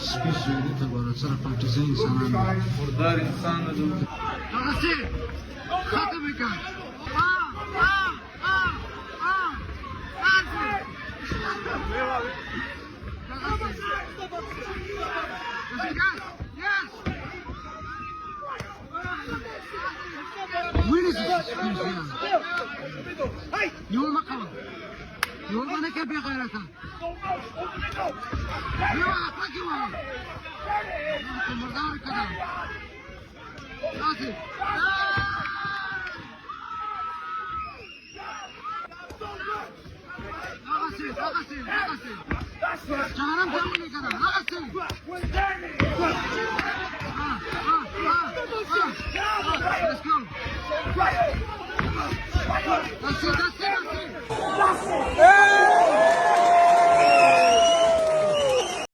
سپیزوی ته ورسره پټیزه انسانان مردار انسان نه دوی هغه څه ختم وکړه يوم مقام يوم انا كيف غيرتها يوم اعطاك يوم مردار كذا راسي اغسل جهنم تعملي كذا اغسل let's go. That's it.